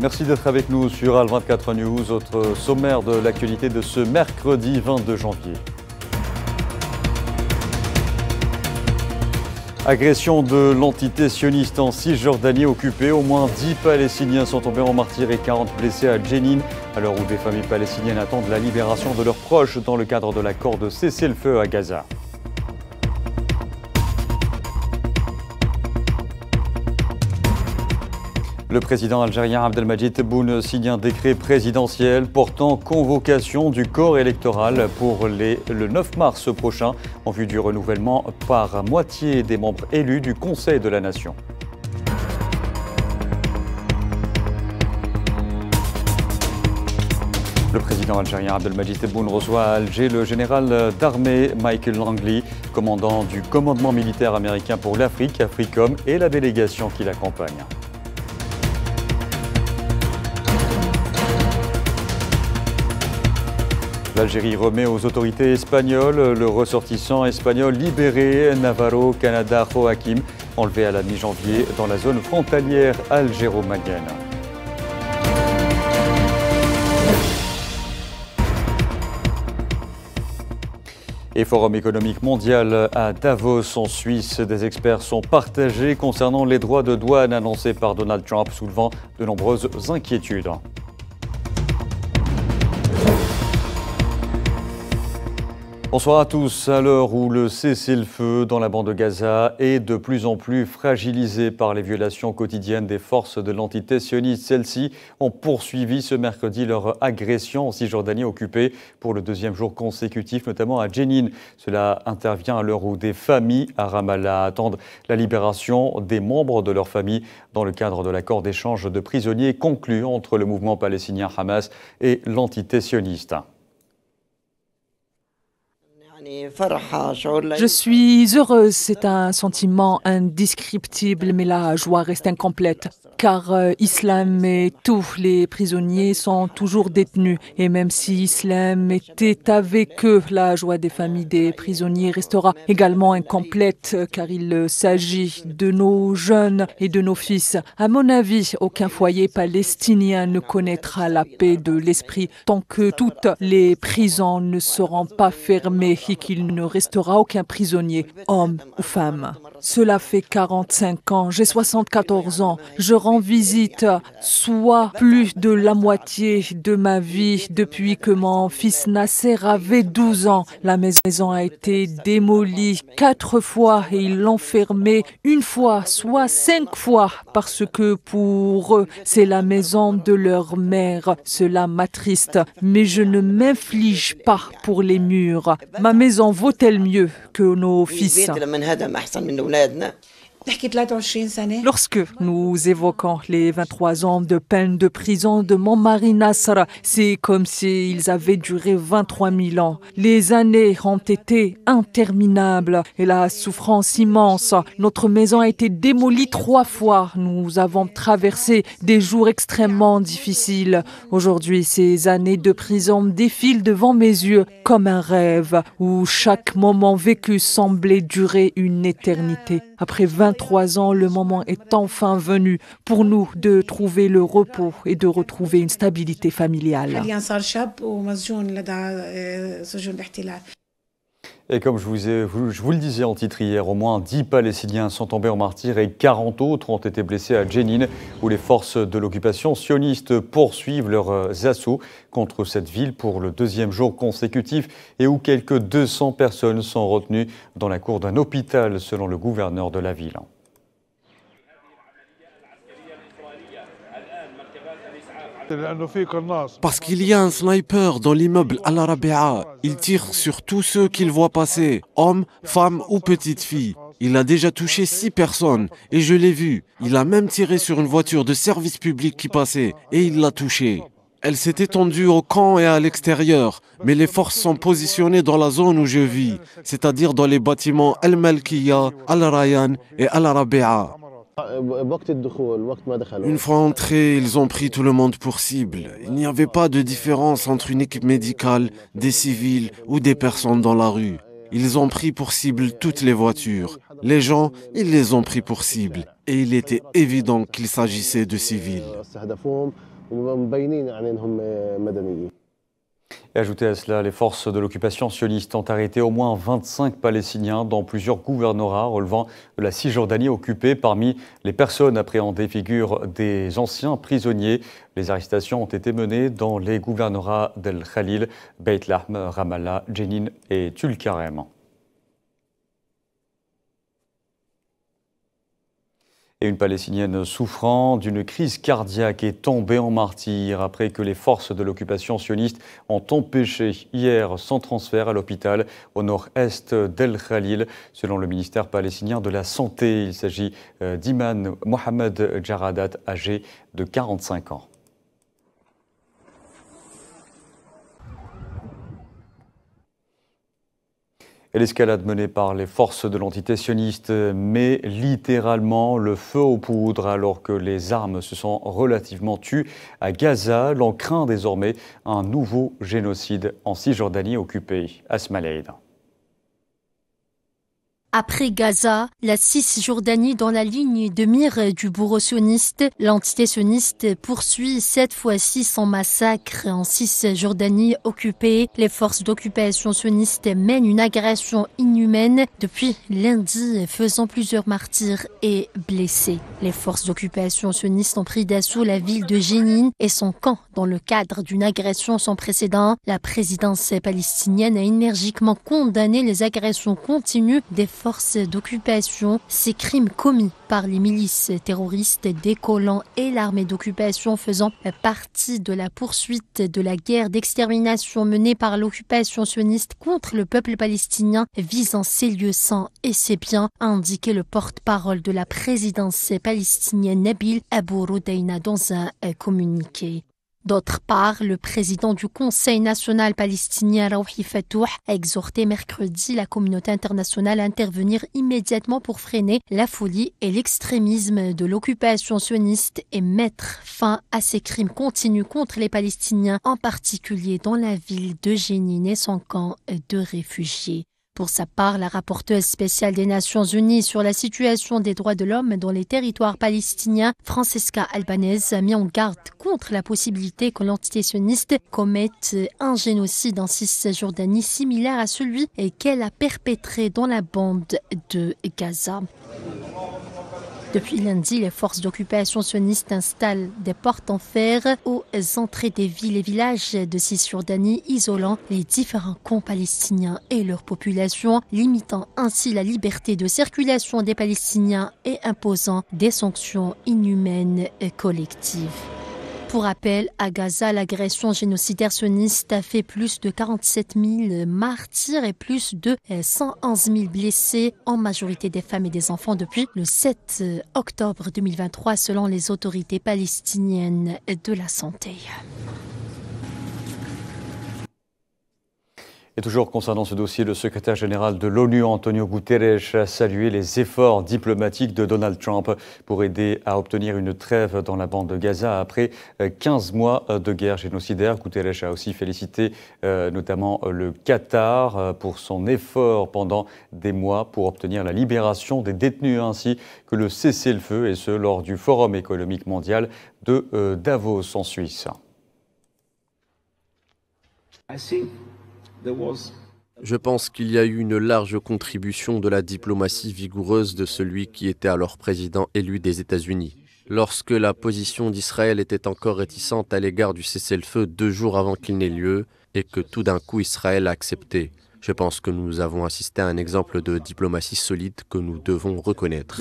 Merci d'être avec nous sur Al24 News, votre sommaire de l'actualité de ce mercredi 22 janvier. Agression de l'entité sioniste en Cisjordanie occupée. Au moins 10 Palestiniens sont tombés en martyrs et 40 blessés à Jenin, à l'heure où des familles palestiniennes attendent la libération de leurs proches dans le cadre de l'accord de cessez-le-feu à Gaza. Le président algérien Abdelmadjid Tebboune signe un décret présidentiel portant convocation du corps électoral pour le 9 mars prochain en vue du renouvellement par moitié des membres élus du Conseil de la Nation. Le président algérien Abdelmadjid Tebboune reçoit à Alger le général d'armée Michael Langley, commandant du commandement militaire américain pour l'Afrique, Africom, et la délégation qui l'accompagne. L'Algérie remet aux autorités espagnoles le ressortissant espagnol libéré Navarro Canada Joaquim, enlevé à la mi-janvier dans la zone frontalière algéro-malienne. Et Forum économique mondial à Davos en Suisse. Des experts sont partagés concernant les droits de douane annoncés par Donald Trump, soulevant de nombreuses inquiétudes. Bonsoir à tous. À l'heure où le cessez-le-feu dans la bande de Gaza est de plus en plus fragilisé par les violations quotidiennes des forces de l'entité sioniste, celles-ci ont poursuivi ce mercredi leur agression en Cisjordanie occupée pour le deuxième jour consécutif, notamment à Jenin. Cela intervient à l'heure où des familles à Ramallah attendent la libération des membres de leur famille dans le cadre de l'accord d'échange de prisonniers conclu entre le mouvement palestinien Hamas et l'entité sioniste. Je suis heureuse, c'est un sentiment indescriptible, mais la joie reste incomplète, car Islam et tous les prisonniers sont toujours détenus. Et même si Islam était avec eux, la joie des familles des prisonniers restera également incomplète, car il s'agit de nos jeunes et de nos fils. À mon avis, aucun foyer palestinien ne connaîtra la paix de l'esprit tant que toutes les prisons ne seront pas fermées et qu'il ne restera aucun prisonnier, homme ou femme. Cela fait 45 ans, j'ai 74 ans. Je rends visite soit plus de la moitié de ma vie depuis que mon fils Nasser avait 12 ans. La maison a été démolie 4 fois et ils l'ont fermée une fois, soit 5 fois, parce que pour eux, c'est la maison de leur mère. Cela m'attriste, mais je ne m'inflige pas pour les murs. Ma maison vaut-elle mieux que nos fils? Lorsque nous évoquons les 23 ans de peine de prison de mon mari Nasser, c'est comme s'ils avaient duré 23 000 ans. Les années ont été interminables et la souffrance immense. Notre maison a été démolie 3 fois. Nous avons traversé des jours extrêmement difficiles. Aujourd'hui, ces années de prison défilent devant mes yeux comme un rêve où chaque moment vécu semblait durer une éternité. Après 23 ans, le moment est enfin venu pour nous de trouver le repos et de retrouver une stabilité familiale. Et comme je vous le disais en titre hier, au moins 10 Palestiniens sont tombés en martyrs et 40 autres ont été blessés à Jenin, où les forces de l'occupation sioniste poursuivent leurs assauts contre cette ville pour le deuxième jour consécutif et où quelques 200 personnes sont retenues dans la cour d'un hôpital, selon le gouverneur de la ville. Parce qu'il y a un sniper dans l'immeuble Al-Rabi'a. Il tire sur tous ceux qu'il voit passer, hommes, femmes ou petites filles. Il a déjà touché 6 personnes et je l'ai vu. Il a même tiré sur une voiture de service public qui passait et il l'a touchée. Elle s'est étendue au camp et à l'extérieur, mais les forces sont positionnées dans la zone où je vis, c'est-à-dire dans les bâtiments Al-Malkiya, Al-Rayan et Al-Rabi'a. Une fois entrés, ils ont pris tout le monde pour cible. Il n'y avait pas de différence entre une équipe médicale, des civils ou des personnes dans la rue. Ils ont pris pour cible toutes les voitures. Les gens, ils les ont pris pour cible. Et il était évident qu'il s'agissait de civils. Et ajouté à cela, les forces de l'occupation sioniste ont arrêté au moins 25 Palestiniens dans plusieurs gouvernorats relevant de la Cisjordanie occupée. Parmi les personnes appréhendées figurent des anciens prisonniers. Les arrestations ont été menées dans les gouvernorats d'El Khalil, Beit Lahm, Ramallah, Jenin et Tulkarem. Et une Palestinienne souffrant d'une crise cardiaque est tombée en martyre après que les forces de l'occupation sioniste ont empêché hier son transfert à l'hôpital au nord-est d'El Khalil. Selon le ministère palestinien de la Santé, il s'agit d'Iman Mohamed Jaradat, âgé de 45 ans. Et l'escalade menée par les forces de l'entité sioniste met littéralement le feu aux poudres alors que les armes se sont relativement tues à Gaza. L'on craint désormais un nouveau génocide en Cisjordanie occupée. Asma Leïda. Après Gaza, la Cisjordanie dans la ligne de mire du bourreau sioniste, l'entité sioniste poursuit cette fois-ci son massacre en Cisjordanie occupée. Les forces d'occupation sioniste mènent une agression inhumaine depuis lundi, faisant plusieurs martyrs et blessés. Les forces d'occupation sioniste ont pris d'assaut la ville de Jenin et son camp dans le cadre d'une agression sans précédent. La présidence palestinienne a énergiquement condamné les agressions continues des forces d'occupation, ces crimes commis par les milices terroristes des colons et l'armée d'occupation faisant partie de la poursuite de la guerre d'extermination menée par l'occupation sioniste contre le peuple palestinien visant ses lieux saints et ses biens, a indiqué le porte-parole de la présidence palestinienne Nabil Abou Roudaïna dans un communiqué. D'autre part, le président du Conseil national palestinien Rawhi Fatouh a exhorté mercredi la communauté internationale à intervenir immédiatement pour freiner la folie et l'extrémisme de l'occupation sioniste et mettre fin à ces crimes continus contre les Palestiniens, en particulier dans la ville de Jenin et son camp de réfugiés. Pour sa part, la rapporteuse spéciale des Nations Unies sur la situation des droits de l'homme dans les territoires palestiniens, Francesca Albanese, a mis en garde contre la possibilité que l'entité sioniste commette un génocide en Cisjordanie similaire à celui qu'elle a perpétré dans la bande de Gaza. Depuis lundi, les forces d'occupation sionistes installent des portes en fer aux entrées des villes et villages de Cisjordanie, isolant les différents camps palestiniens et leur population, limitant ainsi la liberté de circulation des Palestiniens et imposant des sanctions inhumaines et collectives. Pour rappel, à Gaza, l'agression génocidaire sioniste a fait plus de 47 000 martyrs et plus de 111 000 blessés, en majorité des femmes et des enfants, depuis le 7 octobre 2023, selon les autorités palestiniennes de la santé. Et toujours concernant ce dossier, le secrétaire général de l'ONU, Antonio Guterres, a salué les efforts diplomatiques de Donald Trump pour aider à obtenir une trêve dans la bande de Gaza après 15 mois de guerre génocidaire. Guterres a aussi félicité notamment le Qatar pour son effort pendant des mois pour obtenir la libération des détenus ainsi que le cessez-le-feu, et ce lors du Forum économique mondial de Davos en Suisse. Je pense qu'il y a eu une large contribution de la diplomatie vigoureuse de celui qui était alors président élu des États-Unis. Lorsque la position d'Israël était encore réticente à l'égard du cessez-le-feu 2 jours avant qu'il n'ait lieu et que tout d'un coup Israël a accepté. Je pense que nous avons assisté à un exemple de diplomatie solide que nous devons reconnaître.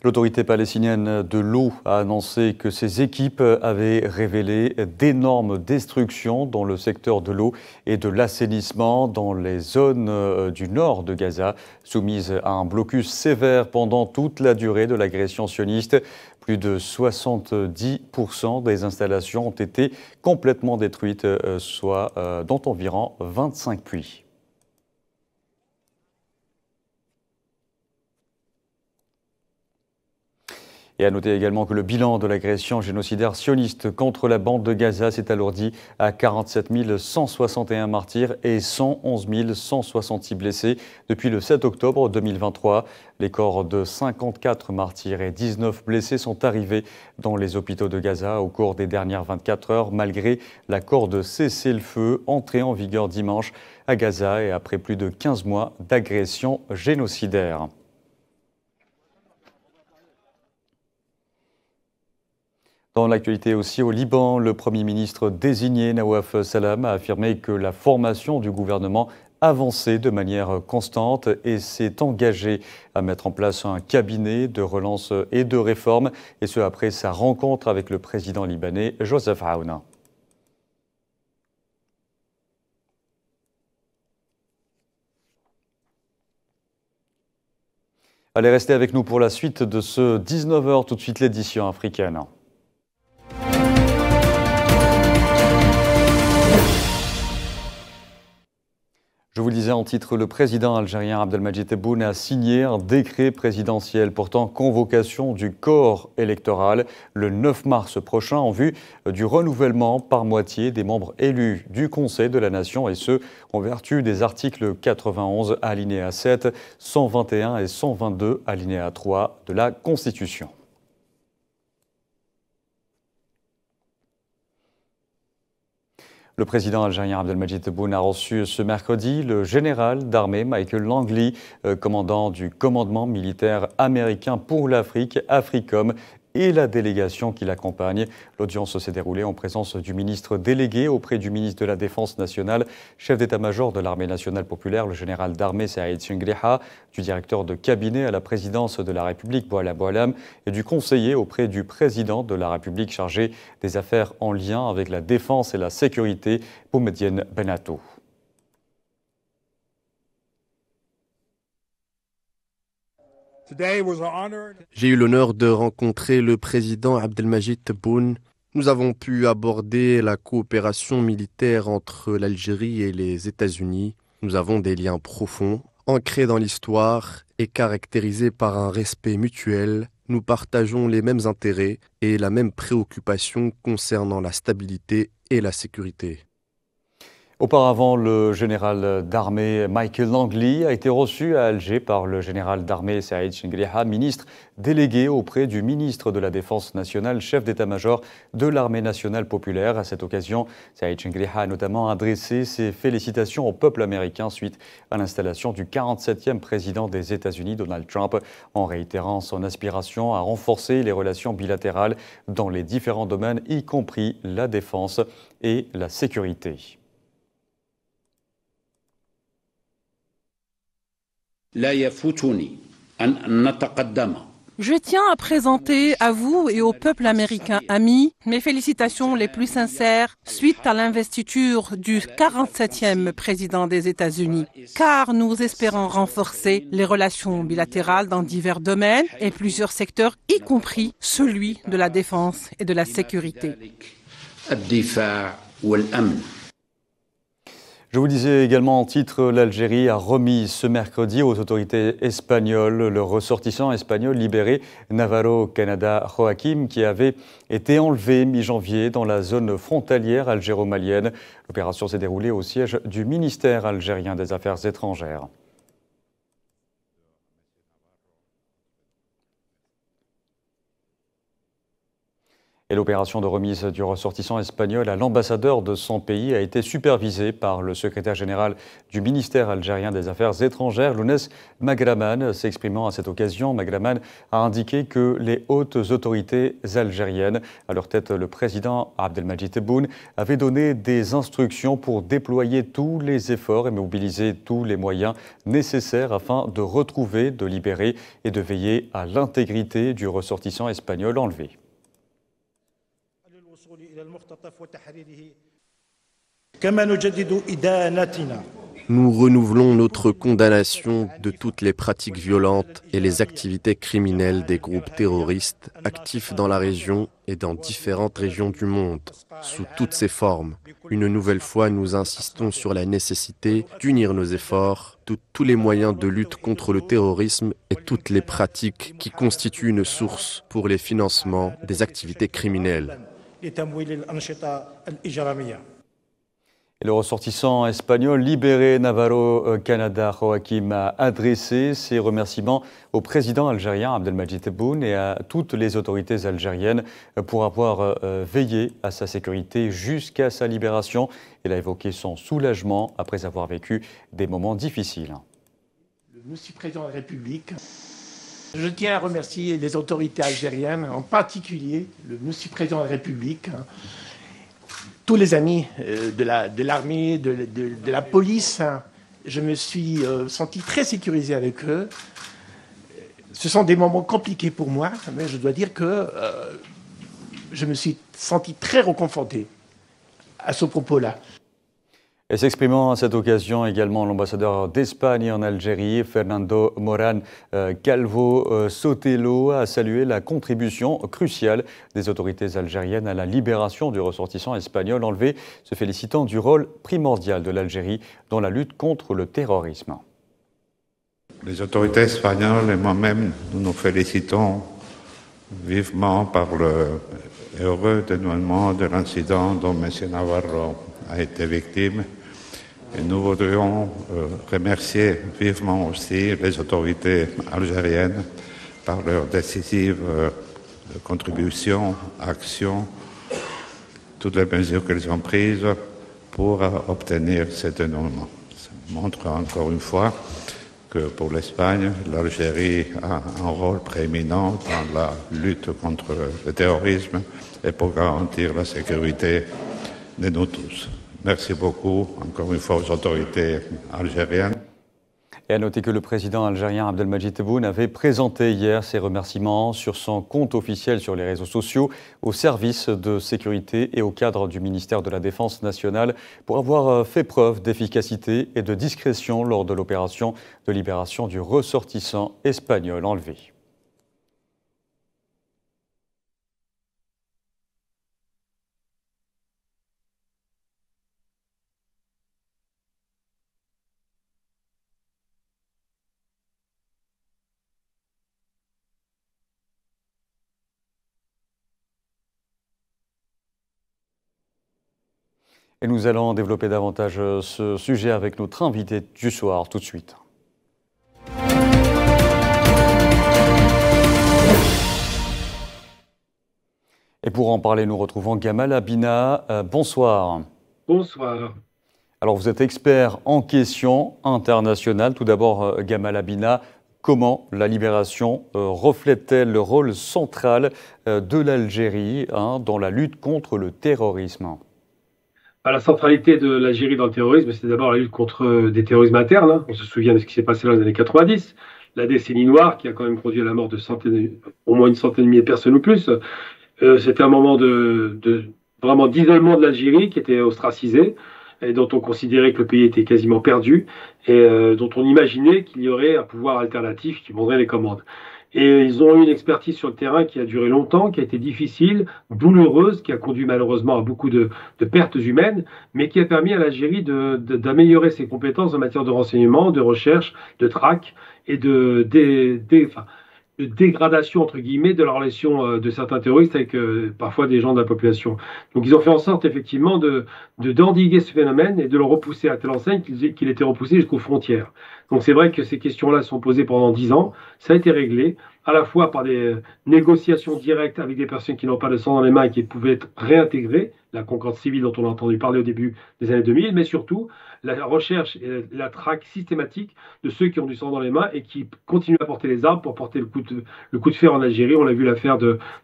L'autorité palestinienne de l'eau a annoncé que ses équipes avaient révélé d'énormes destructions dans le secteur de l'eau et de l'assainissement dans les zones du nord de Gaza, soumises à un blocus sévère pendant toute la durée de l'agression sioniste. Plus de 70% des installations ont été complètement détruites, soit dont environ 25 puits. Et à noter également que le bilan de l'agression génocidaire sioniste contre la bande de Gaza s'est alourdi à 47 161 martyrs et 111 166 blessés depuis le 7 octobre 2023. Les corps de 54 martyrs et 19 blessés sont arrivés dans les hôpitaux de Gaza au cours des dernières 24 heures, malgré l'accord de cessez-le-feu entré en vigueur dimanche à Gaza et après plus de 15 mois d'agression génocidaire. Dans l'actualité aussi au Liban, le Premier ministre désigné Nawaf Salam a affirmé que la formation du gouvernement avançait de manière constante et s'est engagé à mettre en place un cabinet de relance et de réforme, et ce après sa rencontre avec le président libanais Joseph Aoun. Allez, restez avec nous pour la suite de ce 19h, tout de suite l'édition africaine. Je vous le disais en titre, le président algérien Abdelmadjid Tebboune a signé un décret présidentiel portant convocation du corps électoral le 9 mars prochain en vue du renouvellement par moitié des membres élus du Conseil de la Nation, et ce, en vertu des articles 91 alinéa 7, 121 et 122 alinéa 3 de la Constitution. Le président algérien Abdelmadjid Tebboune a reçu ce mercredi le général d'armée Michael Langley, commandant du commandement militaire américain pour l'Afrique, AFRICOM, et la délégation qui l'accompagne. L'audience s'est déroulée en présence du ministre délégué auprès du ministre de la Défense nationale, chef d'état-major de l'armée nationale populaire, le général d'armée Saïd Chengriha, du directeur de cabinet à la présidence de la République, Bouala Boualam, et du conseiller auprès du président de la République chargé des affaires en lien avec la défense et la sécurité, Boumediene Benato. J'ai eu l'honneur de rencontrer le président Abdelmadjid Tebboune. Nous avons pu aborder la coopération militaire entre l'Algérie et les États-Unis. Nous avons des liens profonds, ancrés dans l'histoire et caractérisés par un respect mutuel. Nous partageons les mêmes intérêts et la même préoccupation concernant la stabilité et la sécurité. Auparavant, le général d'armée Michael Langley a été reçu à Alger par le général d'armée Saïd Chengriha, ministre délégué auprès du ministre de la Défense nationale, chef d'état-major de l'armée nationale populaire. À cette occasion, Saïd Chengriha a notamment adressé ses félicitations au peuple américain suite à l'installation du 47e président des États-Unis, Donald Trump, en réitérant son aspiration à renforcer les relations bilatérales dans les différents domaines, y compris la défense et la sécurité. Je tiens à présenter à vous et au peuple américain ami mes félicitations les plus sincères suite à l'investiture du 47e président des États-Unis, car nous espérons renforcer les relations bilatérales dans divers domaines et plusieurs secteurs, y compris celui de la défense et de la sécurité. Je vous disais également en titre, l'Algérie a remis ce mercredi aux autorités espagnoles le ressortissant espagnol libéré Navarro Canada Joaquim, qui avait été enlevé mi-janvier dans la zone frontalière algéro-malienne. L'opération s'est déroulée au siège du ministère algérien des Affaires étrangères. Et l'opération de remise du ressortissant espagnol à l'ambassadeur de son pays a été supervisée par le secrétaire général du ministère algérien des Affaires étrangères, Lounès Magraman. S'exprimant à cette occasion, Magraman a indiqué que les hautes autorités algériennes, à leur tête le président Abdelmadjid Tebboune, avaient donné des instructions pour déployer tous les efforts et mobiliser tous les moyens nécessaires afin de retrouver, de libérer et de veiller à l'intégrité du ressortissant espagnol enlevé. إلى المختطف وتحريره كما نجدد إدانتنا Nous renouvelons notre condamnation de toutes les pratiques violentes et les activités criminelles des groupes terroristes actifs dans la région et dans différentes régions du monde, sous toutes ses formes. Une nouvelle fois, nous insistons sur la nécessité d'unir nos efforts, tous les moyens de lutte contre le terrorisme et toutes les pratiques qui constituent une source pour les financements des activités criminelles. Et le ressortissant espagnol libéré Navarro Canada Joaquim a adressé ses remerciements au président algérien Abdelmadjid Tebboune et à toutes les autorités algériennes pour avoir veillé à sa sécurité jusqu'à sa libération. Il a évoqué son soulagement après avoir vécu des moments difficiles. Monsieur le Président de la République, je tiens à remercier les autorités algériennes, en particulier le Monsieur le Président de la République, tous les amis de l'armée, de la police. Je me suis senti très sécurisé avec eux. Ce sont des moments compliqués pour moi, mais je dois dire que je me suis senti très réconforté à ce propos-là. Et s'exprimant à cette occasion également l'ambassadeur d'Espagne en Algérie, Fernando Morán Calvo Sotelo, a salué la contribution cruciale des autorités algériennes à la libération du ressortissant espagnol enlevé, se félicitant du rôle primordial de l'Algérie dans la lutte contre le terrorisme. Les autorités espagnoles et moi-même, nous nous félicitons vivement par le heureux dénouement de l'incident dont M. Navarro a été victime. Et nous voudrions remercier vivement aussi les autorités algériennes par leur décisive contribution, action, toutes les mesures qu'elles ont prises pour obtenir ce dénouement. Ça montre encore une fois que pour l'Espagne, l'Algérie a un rôle prééminent dans la lutte contre le terrorisme et pour garantir la sécurité de nous tous. Merci beaucoup, encore une fois, aux autorités algériennes. Et à noter que le président algérien Abdelmadjid Tebboune avait présenté hier ses remerciements sur son compte officiel sur les réseaux sociaux aux services de sécurité et au cadre du ministère de la Défense nationale pour avoir fait preuve d'efficacité et de discrétion lors de l'opération de libération du ressortissant espagnol enlevé. Et nous allons développer davantage ce sujet avec notre invité du soir tout de suite. Et pour en parler, nous retrouvons Gamal Abina. Bonsoir. Bonsoir. Alors vous êtes expert en questions internationales. Tout d'abord, Gamal Abina, comment la libération reflète-t-elle le rôle central de l'Algérie dans la lutte contre le terrorisme ? La centralité de l'Algérie dans le terrorisme, c'est d'abord la lutte contre des terrorismes internes. On se souvient de ce qui s'est passé dans les années 90, la décennie noire qui a quand même produit la mort de au moins une centaine de milliers de personnes ou plus. C'était un moment vraiment d'isolement de l'Algérie qui était ostracisée et dont on considérait que le pays était quasiment perdu et dont on imaginait qu'il y aurait un pouvoir alternatif qui prendrait les commandes. Et ils ont eu une expertise sur le terrain qui a duré longtemps, qui a été difficile, douloureuse, qui a conduit malheureusement à beaucoup de pertes humaines, mais qui a permis à l'Algérie d'améliorer ses compétences en matière de renseignement, de recherche, de traque et de dégradation, entre guillemets, de la relation de certains terroristes avec parfois des gens de la population. Donc ils ont fait en sorte effectivement d'endiguer ce phénomène et de le repousser à telle enseigne qu'il était repoussé jusqu'aux frontières. Donc c'est vrai que ces questions-là sont posées pendant 10 ans, ça a été réglé, à la fois par des négociations directes avec des personnes qui n'ont pas de sang dans les mains et qui pouvaient être réintégrées, la concorde civile dont on a entendu parler au début des années 2000, mais surtout la recherche et la traque systématique de ceux qui ont du sang dans les mains et qui continuent à porter les armes pour porter le coup de fer en Algérie. On a vu l'affaire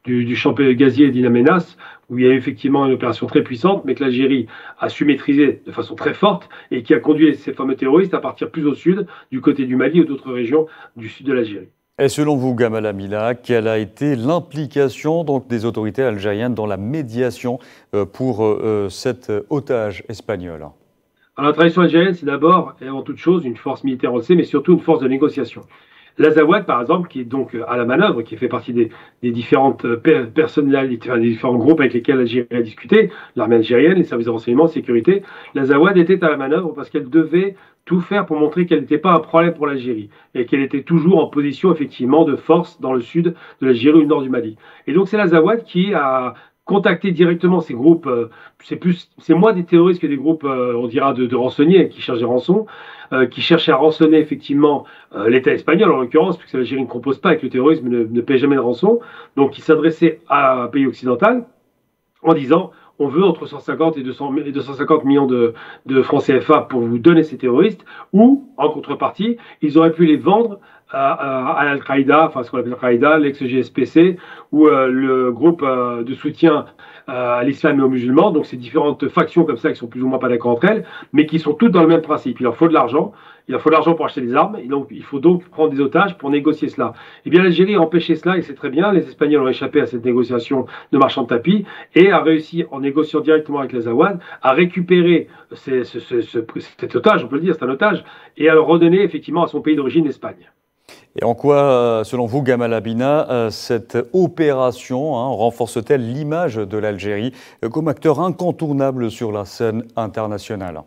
du champion gazier d'In Amenas, où il y a eu effectivement une opération très puissante, mais que l'Algérie a su maîtriser de façon très forte et qui a conduit ces fameux terroristes à partir plus au sud, du côté du Mali ou d'autres régions du sud de l'Algérie. Et selon vous, Gamal Abina, quelle a été l'implication des autorités algériennes dans la médiation pour cet otage espagnol ? Alors, la tradition algérienne, c'est d'abord et avant toute chose une force militaire, on le sait, mais surtout une force de négociation. L'Azawad, par exemple, qui est donc à la manœuvre, qui fait partie des différentes personnalités, des différents groupes avec lesquels l'Algérie a discuté, l'armée algérienne, les services de renseignement, sécurité, l'Azawad était à la manœuvre parce qu'elle devait tout faire pour montrer qu'elle n'était pas un problème pour l'Algérie et qu'elle était toujours en position effectivement de force dans le sud de l'Algérie ou le nord du Mali. Et donc c'est l'Azawad qui a contacté directement ces groupes, c'est moins des terroristes que des groupes, on dira, de rançonniers qui cherchent des rançons, qui cherchaient à rançonner effectivement l'État espagnol en l'occurrence, puisque l'Algérie ne compose pas avec le terrorisme, ne paie jamais de rançon, donc qui s'adressaient à un pays occidental en disant on veut entre 150 et 250 millions de francs CFA pour vous donner ces terroristes, ou en contrepartie, ils auraient pu les vendre à Al-Qaïda, enfin ce qu'on appelle Al-Qaïda, l'ex-GSPC, ou le groupe de soutien à l'islam et aux musulmans, donc ces différentes factions comme ça qui sont plus ou moins pas d'accord entre elles, mais qui sont toutes dans le même principe. Il leur faut de l'argent, il leur faut de l'argent pour acheter des armes, et donc il faut donc prendre des otages pour négocier cela. Eh bien l'Algérie a empêché cela, et c'est très bien, les Espagnols ont échappé à cette négociation de marchand de tapis, et a réussi, en négociant directement avec les Azawad, à récupérer cet otage, on peut le dire, c'est un otage, et à le redonner effectivement à son pays d'origine, l'Espagne. Et en quoi, selon vous, Gamal Abina, cette opération renforce-t-elle l'image de l'Algérie comme acteur incontournable sur la scène internationale?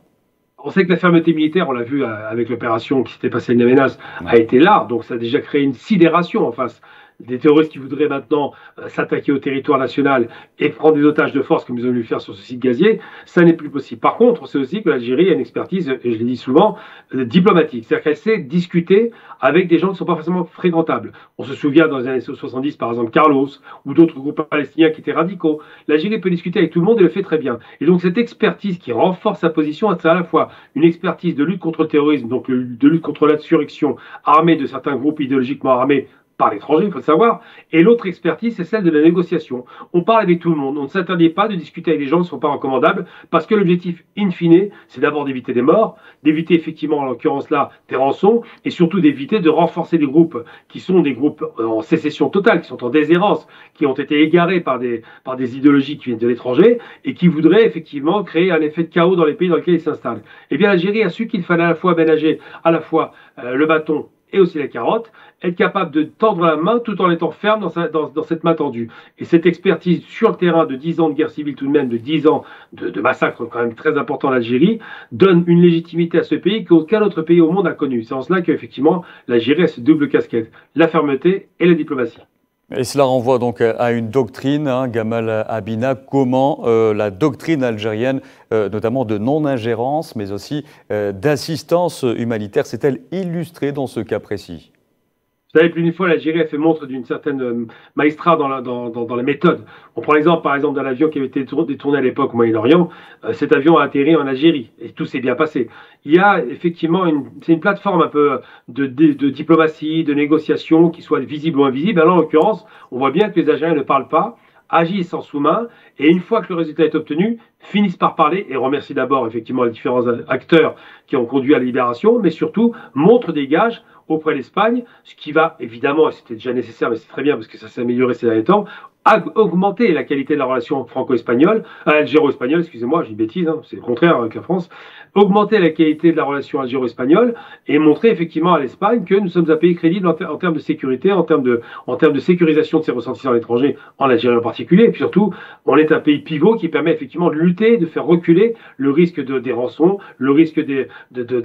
On sait que la fermeté militaire, on l'a vu avec l'opération qui s'était passée à N'Djamena, a été là, donc ça a déjà créé une sidération en face des terroristes qui voudraient maintenant s'attaquer au territoire national et prendre des otages de force comme ils ont voulu faire sur ce site gazier, ça n'est plus possible. Par contre, on sait aussi que l'Algérie a une expertise, et je l'ai dit souvent, diplomatique. C'est-à-dire qu'elle sait discuter avec des gens qui ne sont pas forcément fréquentables. On se souvient dans les années 70, par exemple, Carlos ou d'autres groupes palestiniens qui étaient radicaux. L'Algérie peut discuter avec tout le monde et le fait très bien. Et donc cette expertise qui renforce sa position, c'est à la fois une expertise de lutte contre le terrorisme, donc de lutte contre l'insurrection armée de certains groupes idéologiquement armés, par l'étranger, il faut le savoir, et l'autre expertise, c'est celle de la négociation. On parle avec tout le monde, on ne s'interdit pas de discuter avec des gens qui ne sont pas recommandables, parce que l'objectif, in fine, c'est d'abord d'éviter des morts, d'éviter effectivement, en l'occurrence là, des rançons, et surtout d'éviter de renforcer des groupes qui sont des groupes en sécession totale, qui sont en déshérence, qui ont été égarés par des idéologies qui viennent de l'étranger, et qui voudraient effectivement créer un effet de chaos dans les pays dans lesquels ils s'installent. Eh bien, l'Algérie a su qu'il fallait à la fois ménager à la fois le bâton et aussi la carotte, être capable de tendre la main tout en étant ferme dans cette main tendue. Et cette expertise sur le terrain de 10 ans de guerre civile tout de même, de 10 ans de massacre quand même très important en Algérie, donne une légitimité à ce pays qu'aucun autre pays au monde a connu. C'est en cela qu'effectivement l'Algérie a cette double casquette, la fermeté et la diplomatie. Et cela renvoie donc à une doctrine, Gamal Abina, comment la doctrine algérienne, notamment de non-ingérence, mais aussi d'assistance humanitaire, s'est-elle illustrée dans ce cas précis? Vous savez, plus d'une fois, l'Algérie a fait montre d'une certaine maestria dans la méthode. On prend l'exemple, par exemple, d'un avion qui avait été détourné à l'époque au Moyen-Orient. Cet avion a atterri en Algérie et tout s'est bien passé. Il y a effectivement c'est une plateforme un peu de diplomatie, de négociation, qui soit visible ou invisible. Alors, en l'occurrence, on voit bien que les Algériens ne parlent pas, agissent en sous-main, et une fois que le résultat est obtenu, finissent par parler et remercient d'abord effectivement les différents acteurs qui ont conduit à la libération, mais surtout montrent des gages auprès de l'Espagne, ce qui va évidemment, et c'était déjà nécessaire, mais c'est très bien parce que ça s'est amélioré ces derniers temps, augmenter la qualité de la relation franco-espagnole, algéro-espagnole, excusez-moi, j'ai une bêtise, c'est le contraire avec la France, augmenter la qualité de la relation algéro-espagnole et montrer effectivement à l'Espagne que nous sommes un pays crédible en termes de sécurité, en termes de sécurisation de ses ressortissants à l'étranger, en Algérie en particulier, et puis surtout, on est un pays pivot qui permet effectivement de lutter, de faire reculer le risque des rançons, le risque de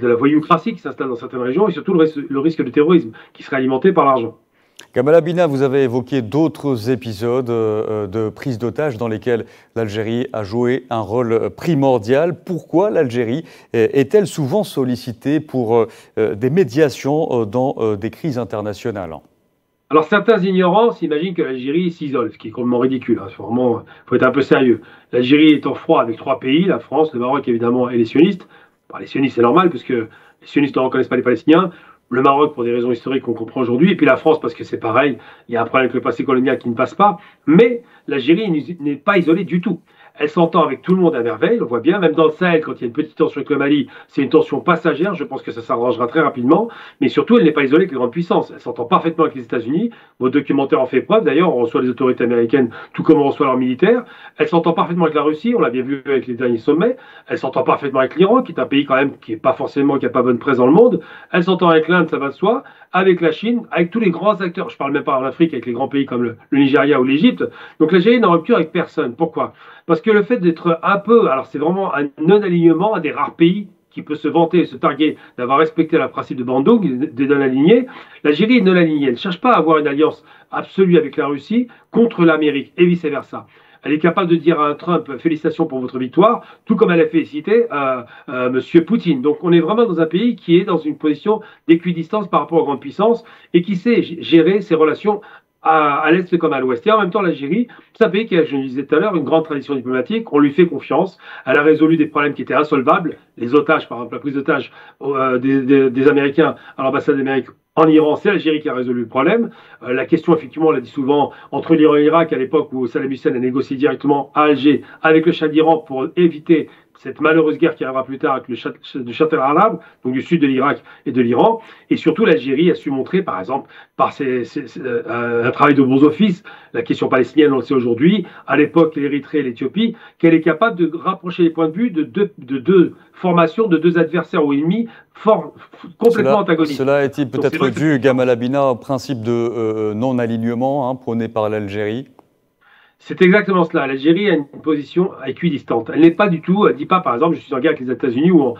la voyoucratie qui s'installe dans certaines régions, et surtout le risque de terrorisme qui serait alimenté par l'argent. Gamal Abina, vous avez évoqué d'autres épisodes de prise d'otages dans lesquels l'Algérie a joué un rôle primordial. Pourquoi l'Algérie est-elle souvent sollicitée pour des médiations dans des crises internationales? Alors certains ignorants s'imaginent que l'Algérie s'isole, ce qui est complètement ridicule. Vraiment, faut être un peu sérieux. L'Algérie est en froid avec 3 pays, la France, le Maroc évidemment et les sionistes. Les sionistes c'est normal puisque les sionistes ne reconnaissent pas les Palestiniens. Le Maroc pour des raisons historiques qu'on comprend aujourd'hui, et puis la France parce que c'est pareil, il y a un problème avec le passé colonial qui ne passe pas, mais l'Algérie n'est pas isolée du tout. Elle s'entend avec tout le monde à merveille, on voit bien, même dans le Sahel, quand il y a une petite tension avec le Mali, c'est une tension passagère, je pense que ça s'arrangera très rapidement, mais surtout, elle n'est pas isolée avec les grandes puissances. Elle s'entend parfaitement avec les États-Unis, votre documentaire en fait preuve, d'ailleurs, on reçoit les autorités américaines, tout comme on reçoit leurs militaires. Elle s'entend parfaitement avec la Russie, on l'a bien vu avec les derniers sommets. Elle s'entend parfaitement avec l'Iran, qui est un pays quand même qui n'a pas bonne presse dans le monde. Elle s'entend avec l'Inde, ça va de soi, avec la Chine, avec tous les grands acteurs. Je parle même pas en Afrique, avec les grands pays comme le Nigeria ou l'Égypte. Donc l'Algérie n'est en rupture avec personne. Pourquoi? Parce que le fait d'être un peu, alors c'est vraiment un non-alignement à des rares pays qui peut se vanter et se targuer d'avoir respecté le principe de Bandung, des non-alignés, l'Algérie est non-alignée. Elle ne cherche pas à avoir une alliance absolue avec la Russie contre l'Amérique et vice-versa. Elle est capable de dire à un Trump « Félicitations pour votre victoire », tout comme elle a félicité M. Poutine. Donc on est vraiment dans un pays qui est dans une position d'équidistance par rapport aux grandes puissances et qui sait gérer ses relations à l'Est comme à l'Ouest. Et en même temps, l'Algérie, c'est un pays qui a, je le disais tout à l'heure, une grande tradition diplomatique. On lui fait confiance. Elle a résolu des problèmes qui étaient insolvables. Les otages, par exemple, la prise d'otages des Américains à l'ambassade d'Amérique en Iran, c'est l'Algérie qui a résolu le problème. La question, effectivement, on l'a dit souvent, entre l'Iran et l'Irak, à l'époque où Saddam Hussein a négocié directement à Alger avec le Shah d'Iran pour éviter cette malheureuse guerre qui arrivera plus tard avec le Châtel arabe, donc du sud de l'Irak et de l'Iran. Et surtout, l'Algérie a su montrer, par exemple, par un travail de bons offices, la question palestinienne, on le sait aujourd'hui, à l'époque, l'Érythrée et l'Éthiopie, qu'elle est capable de rapprocher les points de vue de deux formations, de deux adversaires ou ennemis complètement antagonistes. Cela est-il peut-être dû, Gamal Abina, au principe de non-alignement prôné par l'Algérie? C'est exactement cela. L'Algérie a une position équidistante. Elle n'est pas du tout, elle ne dit pas, par exemple, je suis en guerre avec les États-Unis ou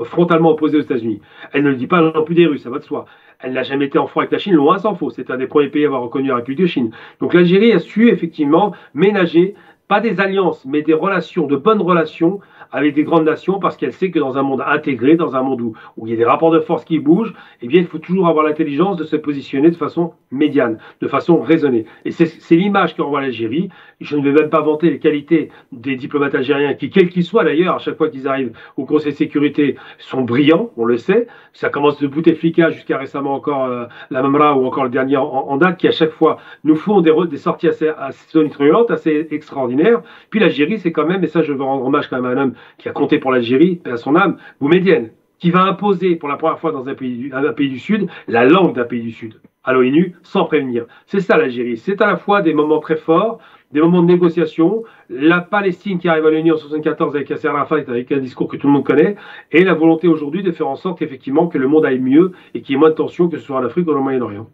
frontalement opposé aux États-Unis. Elle ne le dit pas non plus des Russes, ça va de soi. Elle n'a jamais été en froid avec la Chine, loin s'en faut. C'est un des premiers pays à avoir reconnu la République de Chine. Donc l'Algérie a su effectivement ménager, pas des alliances, mais des relations, de bonnes relations avec des grandes nations, parce qu'elle sait que dans un monde intégré, dans un monde où il y a des rapports de force qui bougent, eh bien, il faut toujours avoir l'intelligence de se positionner de façon médiane, de façon raisonnée. Et c'est l'image qu'envoie l'Algérie. Je ne vais même pas vanter les qualités des diplomates algériens, qui, quels qu'ils soient d'ailleurs, à chaque fois qu'ils arrivent au Conseil de sécurité, sont brillants, on le sait. Ça commence de Bouteflika jusqu'à récemment encore la Mamra ou encore le dernier en date, qui à chaque fois nous font des sorties assez tonitruantes, assez extraordinaires. Puis l'Algérie, c'est quand même, et ça je veux rendre hommage quand même à un homme qui a compté pour l'Algérie, à son âme, Boumedienne, qui va imposer pour la première fois dans un pays du Sud la langue d'un pays du Sud à l'ONU sans prévenir. C'est ça l'Algérie. C'est à la fois des moments très forts, des moments de négociation, la Palestine qui arrive à l'ONU en 1974 avec Yasser Arafat, avec un discours que tout le monde connaît, et la volonté aujourd'hui de faire en sorte effectivement que le monde aille mieux et qu'il y ait moins de tensions, que ce soit en Afrique ou au Moyen-Orient.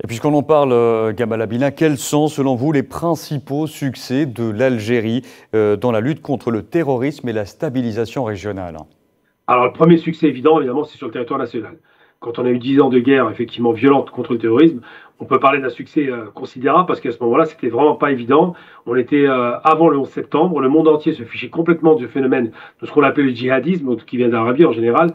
Et puisqu'on en parle, Gamal Abina, quels sont selon vous les principaux succès de l'Algérie dans la lutte contre le terrorisme et la stabilisation régionale? Alors le premier succès évident, évidemment, c'est sur le territoire national. Quand on a eu 10 ans de guerre effectivement violente contre le terrorisme, on peut parler d'un succès considérable parce qu'à ce moment-là, c'était vraiment pas évident. On était avant le 11 septembre, le monde entier se fichait complètement du phénomène de ce qu'on appelle le djihadisme, qui vient d'Arabie en général,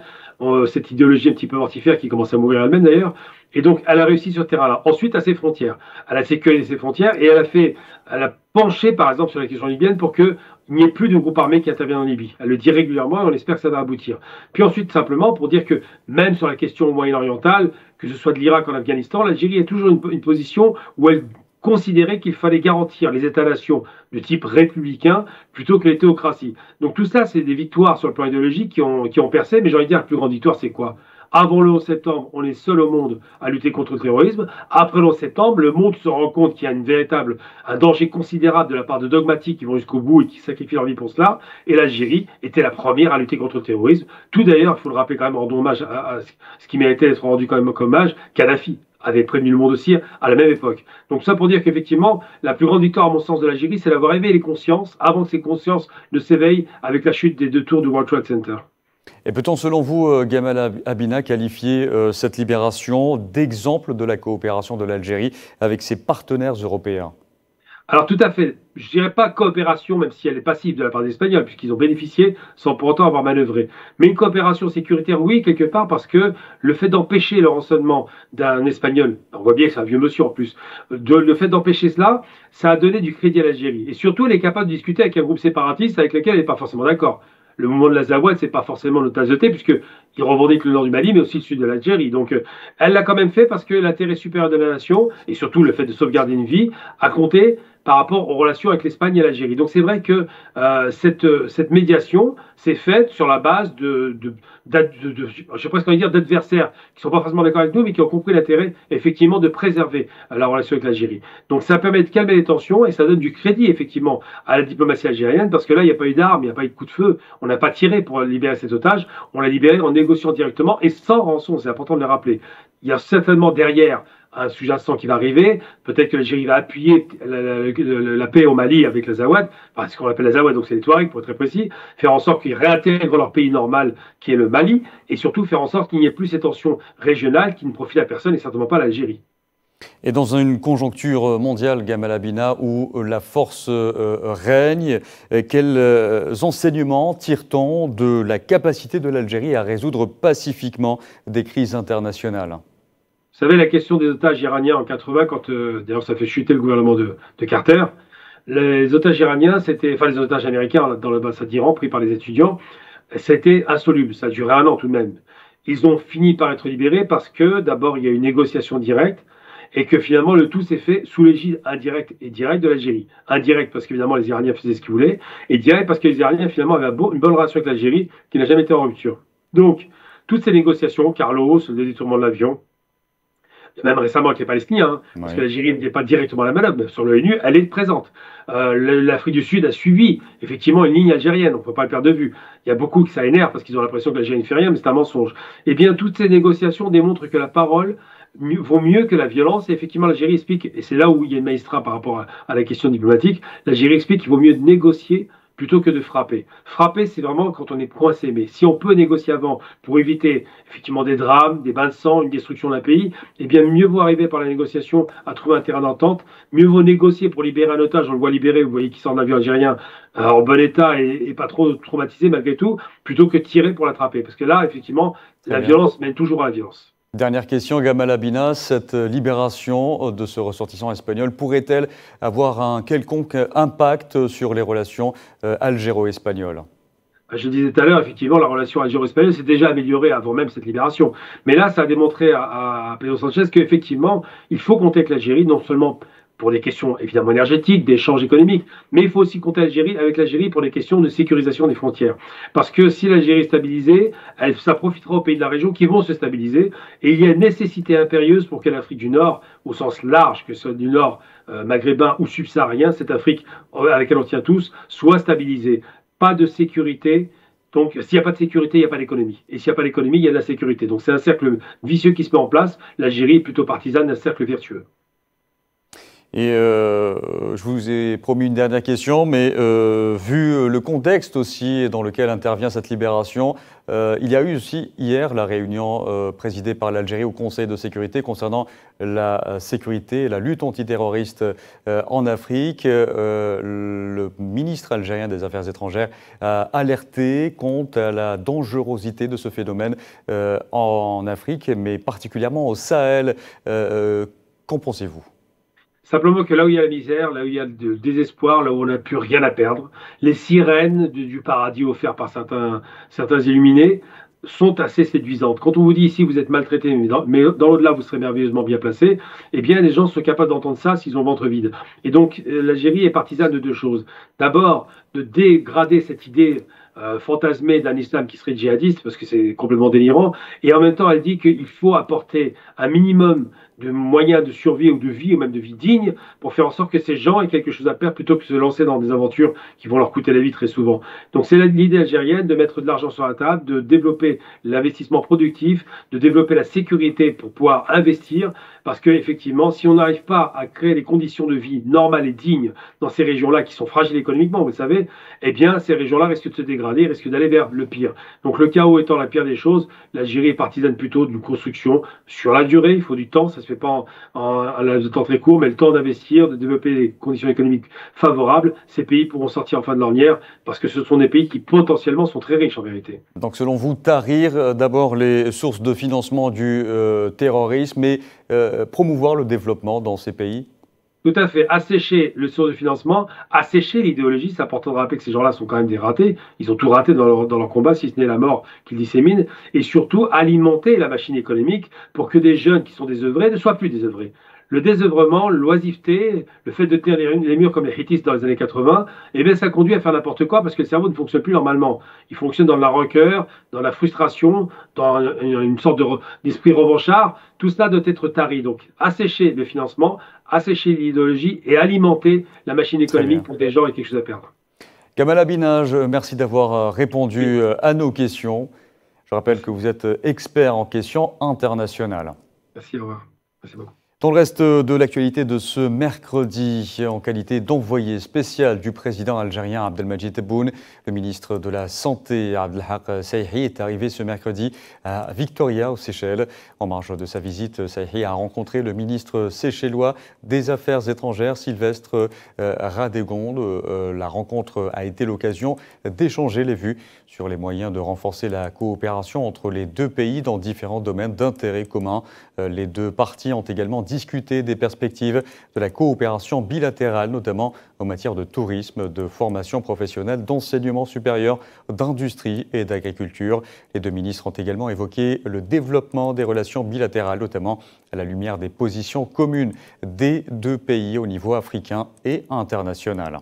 cette idéologie un petit peu mortifère qui commence à mourir elle-même d'ailleurs. Et donc, elle a réussi sur ce terrain-là. Ensuite, à ses frontières. Elle a sécurisé ses frontières et elle a penché, par exemple, sur la question libyenne pour qu'il n'y ait plus de groupe armé qui intervienne en Libye. Elle le dit régulièrement et on espère que ça va aboutir. Puis ensuite, simplement, pour dire que même sur la question moyen-orientale, que ce soit de l'Irak en Afghanistan, l'Algérie a toujours une position où elle considérait qu'il fallait garantir les États-nations de type républicain plutôt que les théocraties. Donc tout ça, c'est des victoires sur le plan idéologique qui ont percé, mais j'ai envie de dire, la plus grande victoire, c'est quoi ? Avant le 11 septembre, on est seul au monde à lutter contre le terrorisme. Après le 11 septembre, le monde se rend compte qu'il y a un danger considérable de la part de dogmatiques qui vont jusqu'au bout et qui sacrifient leur vie pour cela. Et l'Algérie était la première à lutter contre le terrorisme. Tout d'ailleurs, il faut le rappeler quand même, rendons hommage à ce qui méritait d'être rendu quand même comme hommage, Kadhafi avait prévenu le monde aussi à la même époque. Donc ça pour dire qu'effectivement, la plus grande victoire à mon sens de l'Algérie, c'est d'avoir éveillé les consciences avant que ces consciences ne s'éveillent avec la chute des 2 tours du World Trade Center. Et peut-on, selon vous, Gamal Abina, qualifier cette libération d'exemple de la coopération de l'Algérie avec ses partenaires européens? Alors tout à fait. Je ne dirais pas coopération, même si elle est passive de la part des Espagnols, puisqu'ils ont bénéficié sans pour autant avoir manœuvré. Mais une coopération sécuritaire, oui, quelque part, parce que le fait d'empêcher le rançonnement d'un Espagnol, on voit bien que c'est un vieux monsieur en plus, le fait d'empêcher cela, ça a donné du crédit à l'Algérie. Et surtout, elle est capable de discuter avec un groupe séparatiste avec lequel elle n'est pas forcément d'accord. Le mouvement de l'Azawad, c'est pas forcément notre tasse de thé, puisqu'il revendique le nord du Mali, mais aussi le sud de l'Algérie. Donc, elle l'a quand même fait parce que l'intérêt supérieur de la nation, et surtout le fait de sauvegarder une vie, a compté par rapport aux relations avec l'Espagne et l'Algérie. Donc c'est vrai que cette médiation s'est faite sur la base je sais presque envie de dire d'adversaires qui ne sont pas forcément d'accord avec nous, mais qui ont compris l'intérêt effectivement de préserver la relation avec l'Algérie. Donc ça permet de calmer les tensions et ça donne du crédit effectivement à la diplomatie algérienne, parce que là il n'y a pas eu d'armes, il n'y a pas eu de coup de feu, on n'a pas tiré pour libérer cet otage, on l'a libéré en négociant directement et sans rançon, c'est important de le rappeler. Il y a certainement derrière un sous-jacent qui va arriver, peut-être que l'Algérie va appuyer la paix au Mali avec l'Azawad, enfin, ce qu'on appelle l'Azawad, donc c'est les Touaregs pour être très précis, faire en sorte qu'ils réintègrent leur pays normal qui est le Mali, et surtout faire en sorte qu'il n'y ait plus ces tensions régionales qui ne profitent à personne et certainement pas à l'Algérie. Et dans une conjoncture mondiale, Gamal Abina, où la force règne, quels enseignements tire-t-on de la capacité de l'Algérie à résoudre pacifiquement des crises internationales ? Vous savez, la question des otages iraniens en 80, quand d'ailleurs ça fait chuter le gouvernement de Carter, les otages iraniens, les otages américains dans l'ambassade d'Iran pris par les étudiants, c'était insoluble, ça a duré 1 an tout de même. Ils ont fini par être libérés parce que d'abord il y a eu une négociation directe et que finalement le tout s'est fait sous l'égide indirecte et directe de l'Algérie. Indirect parce qu'évidemment les Iraniens faisaient ce qu'ils voulaient, et direct parce que les Iraniens finalement avaient une bonne relation avec l'Algérie qui n'a jamais été en rupture. Donc, toutes ces négociations, Carlos, le détournement de l'avion, même récemment avec les Palestiniens, parce que l'Algérie n'est pas directement à la manœuvre, mais sur l'ONU, elle est présente. L'Afrique du Sud a suivi effectivement une ligne algérienne, on ne peut pas le perdre de vue. Il y a beaucoup que ça énerve parce qu'ils ont l'impression que l'Algérie ne fait rien, mais c'est un mensonge. Eh bien, toutes ces négociations démontrent que la parole vaut mieux que la violence, et effectivement l'Algérie explique, et c'est là où il y a une magistrat par rapport à la question diplomatique, l'Algérie explique qu'il vaut mieux négocier plutôt que de frapper. Frapper, c'est vraiment quand on est coincé. Mais si on peut négocier avant pour éviter effectivement des drames, des bains de sang, une destruction d'un pays, eh bien mieux vaut arriver par la négociation à trouver un terrain d'entente. Mieux vaut négocier pour libérer un otage. On le voit libéré, vous voyez qu'il sort d'un avion algérien en bon état et pas trop traumatisé malgré tout, plutôt que tirer pour l'attraper. Parce que là, effectivement, la violence mène toujours à la violence. Dernière question, Gamal Abina, cette libération de ce ressortissant espagnol pourrait-elle avoir un quelconque impact sur les relations algéro-espagnoles ? Je disais tout à l'heure, effectivement, la relation algéro-espagnole s'est déjà améliorée avant même cette libération. Mais là, ça a démontré à Pedro Sanchez qu'effectivement, il faut compter avec l'Algérie, non seulement pour des questions évidemment énergétiques, d'échanges économiques, mais il faut aussi compter avec l'Algérie pour des questions de sécurisation des frontières. Parce que si l'Algérie est stabilisée, ça profitera aux pays de la région qui vont se stabiliser, et il y a une nécessité impérieuse pour que l'Afrique du Nord, au sens large, que ce soit du Nord maghrébin ou subsaharien, cette Afrique à laquelle on tient tous, soit stabilisée. Pas de sécurité. Donc, s'il n'y a pas de sécurité, il n'y a pas d'économie. Et s'il n'y a pas d'économie, il y a de la sécurité. Donc, c'est un cercle vicieux qui se met en place. L'Algérie est plutôt partisane d'un cercle vertueux. Et je vous ai promis une dernière question, mais vu le contexte aussi dans lequel intervient cette libération, il y a eu aussi hier la réunion présidée par l'Algérie au Conseil de sécurité concernant la sécurité et la lutte antiterroriste en Afrique. Le ministre algérien des Affaires étrangères a alerté quant à la dangerosité de ce phénomène en Afrique, mais particulièrement au Sahel. Qu'en pensez-vous ? Simplement que là où il y a la misère, là où il y a le désespoir, là où on n'a plus rien à perdre, les sirènes du paradis offert par certains illuminés sont assez séduisantes. Quand on vous dit ici vous êtes maltraité, mais dans l'au-delà vous serez merveilleusement bien placé, eh bien les gens sont capables d'entendre ça s'ils ont le ventre vide. Et donc l'Algérie est partisane de deux choses. D'abord, de dégrader cette idée fantasmée d'un islam qui serait djihadiste, parce que c'est complètement délirant, et en même temps elle dit qu'il faut apporter un minimum de moyens de survie ou de vie, ou même de vie digne, pour faire en sorte que ces gens aient quelque chose à perdre plutôt que de se lancer dans des aventures qui vont leur coûter la vie très souvent. Donc c'est l'idée algérienne de mettre de l'argent sur la table, de développer l'investissement productif, de développer la sécurité pour pouvoir investir, parce que effectivement, si on n'arrive pas à créer les conditions de vie normales et dignes dans ces régions-là qui sont fragiles économiquement, vous le savez, eh bien ces régions-là risquent de se dégrader, risquent d'aller vers le pire. Donc le chaos étant la pire des choses, l'Algérie est partisane plutôt d'une construction sur la durée, il faut du temps, ça se fait pas en un laps de temps très court, mais le temps d'investir, de développer des conditions économiques favorables, ces pays pourront sortir enfin de l'ornière, parce que ce sont des pays qui potentiellement sont très riches en vérité. Donc selon vous, tarir d'abord les sources de financement du terrorisme et promouvoir le développement dans ces pays ? Tout à fait. Assécher le source de financement, assécher l'idéologie, c'est important de rappeler que ces gens-là sont quand même des ratés. Ils ont tout raté dans leur combat, si ce n'est la mort qu'ils disséminent. Et surtout, alimenter la machine économique pour que des jeunes qui sont désœuvrés ne soient plus désœuvrés. Le désœuvrement, l'oisiveté, le fait de tenir les murs comme les Hittites dans les années 80, eh bien, ça conduit à faire n'importe quoi parce que le cerveau ne fonctionne plus normalement. Il fonctionne dans la rancœur, dans la frustration, dans une sorte d'esprit revanchard. Tout cela doit être tari. Donc, assécher le financement, assécher l'idéologie et alimenter la machine économique pour des gens avec quelque chose à perdre. Kamala Binaj, merci d'avoir répondu à nos questions. Je rappelle que vous êtes expert en questions internationales. Merci, au revoir. Merci beaucoup. Dans le reste de l'actualité de ce mercredi, en qualité d'envoyé spécial du président algérien Abdelmadjid Tebboune, le ministre de la Santé Abdelhak Saihi est arrivé ce mercredi à Victoria, aux Seychelles. En marge de sa visite, Saihi a rencontré le ministre séchellois des Affaires étrangères, Sylvestre Radégonde. La rencontre a été l'occasion d'échanger les vues sur les moyens de renforcer la coopération entre les deux pays dans différents domaines d'intérêt commun. Les deux parties ont également discuté des perspectives de la coopération bilatérale, notamment en matière de tourisme, de formation professionnelle, d'enseignement supérieur, d'industrie et d'agriculture. Les deux ministres ont également évoqué le développement des relations bilatérales, notamment à la lumière des positions communes des deux pays au niveau africain et international.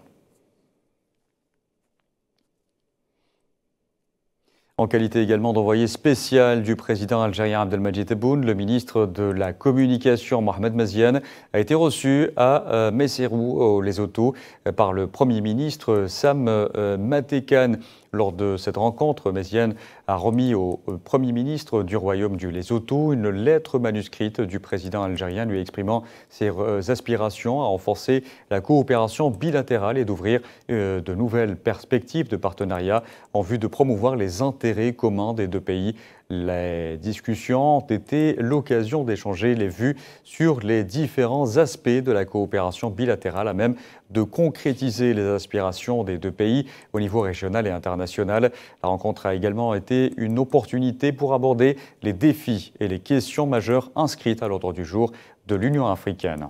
En qualité également d'envoyé spécial du président algérien Abdelmadjid Tebboune, le ministre de la Communication Mohamed Meziane a été reçu à Messerou, Lesotho, par le Premier ministre Sam Matekane. Lors de cette rencontre, Meziane a remis au Premier ministre du Royaume du Lesotho une lettre manuscrite du président algérien lui exprimant ses aspirations à renforcer la coopération bilatérale et d'ouvrir de nouvelles perspectives de partenariat en vue de promouvoir les intérêts communs des deux pays. Les discussions ont été l'occasion d'échanger les vues sur les différents aspects de la coopération bilatérale, à même de concrétiser les aspirations des deux pays au niveau régional et international. La rencontre a également été une opportunité pour aborder les défis et les questions majeures inscrites à l'ordre du jour de l'Union africaine.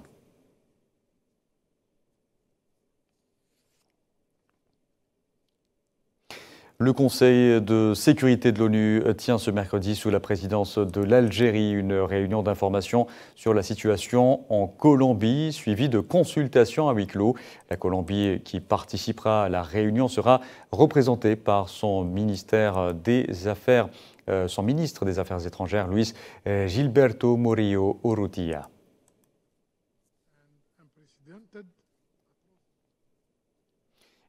Le Conseil de sécurité de l'ONU tient ce mercredi sous la présidence de l'Algérie une réunion d'information sur la situation en Colombie, suivie de consultations à huis clos. La Colombie, qui participera à la réunion, sera représentée par son ministre des Affaires étrangères, Luis Gilberto Murillo Urrutia.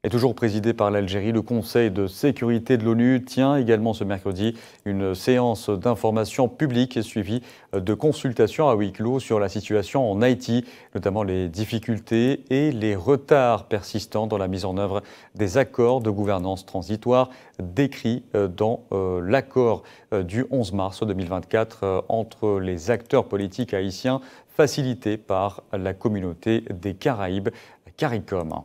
Et toujours présidé par l'Algérie, le Conseil de sécurité de l'ONU tient également ce mercredi une séance d'information publique suivie de consultations à huis clos sur la situation en Haïti, notamment les difficultés et les retards persistants dans la mise en œuvre des accords de gouvernance transitoire décrits dans l'accord du 11 mars 2024 entre les acteurs politiques haïtiens facilité par la communauté des Caraïbes, CARICOM.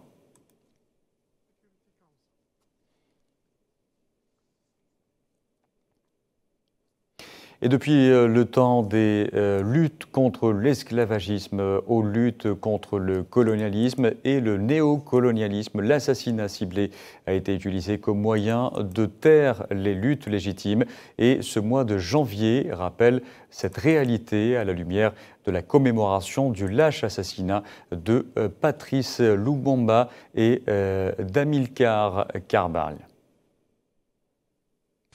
Et depuis le temps des luttes contre l'esclavagisme aux luttes contre le colonialisme et le néocolonialisme, l'assassinat ciblé a été utilisé comme moyen de taire les luttes légitimes. Et ce mois de janvier rappelle cette réalité à la lumière de la commémoration du lâche assassinat de Patrice Lumumba et d'Amilcar Cabral.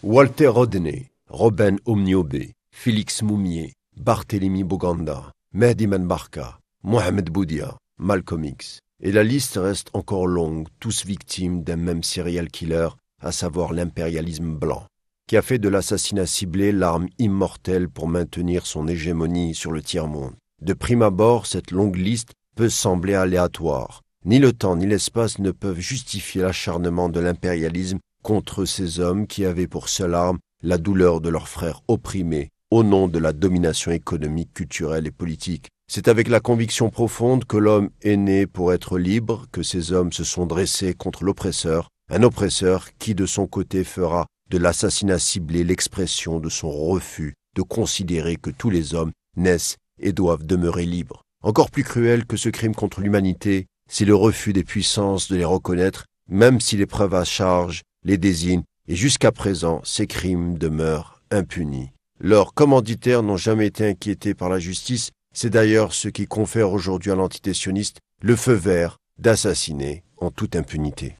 Walter Rodney, Robben Omniobé, Félix Moumier, Barthélemy Boganda, Mehdi Menbarka, Mohamed Boudia, Malcolm X. Et la liste reste encore longue, tous victimes d'un même serial killer, à savoir l'impérialisme blanc, qui a fait de l'assassinat ciblé l'arme immortelle pour maintenir son hégémonie sur le tiers-monde. De prime abord, cette longue liste peut sembler aléatoire. Ni le temps ni l'espace ne peuvent justifier l'acharnement de l'impérialisme contre ces hommes qui avaient pour seule arme la douleur de leurs frères opprimés au nom de la domination économique, culturelle et politique. C'est avec la conviction profonde que l'homme est né pour être libre que ces hommes se sont dressés contre l'oppresseur, un oppresseur qui de son côté fera de l'assassinat ciblé l'expression de son refus de considérer que tous les hommes naissent et doivent demeurer libres. Encore plus cruel que ce crime contre l'humanité, c'est le refus des puissances de les reconnaître, même si les preuves à charge les désignent, et jusqu'à présent, ces crimes demeurent impunis. Leurs commanditaires n'ont jamais été inquiétés par la justice, c'est d'ailleurs ce qui confère aujourd'hui à l'entité sioniste le feu vert d'assassiner en toute impunité.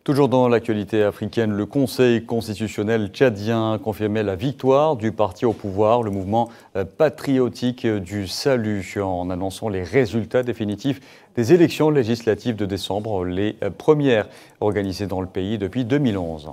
Toujours dans l'actualité africaine, le Conseil constitutionnel tchadien confirmait la victoire du parti au pouvoir, le mouvement patriotique du salut, en annonçant les résultats définitifs des élections législatives de décembre, les premières organisées dans le pays depuis 2011.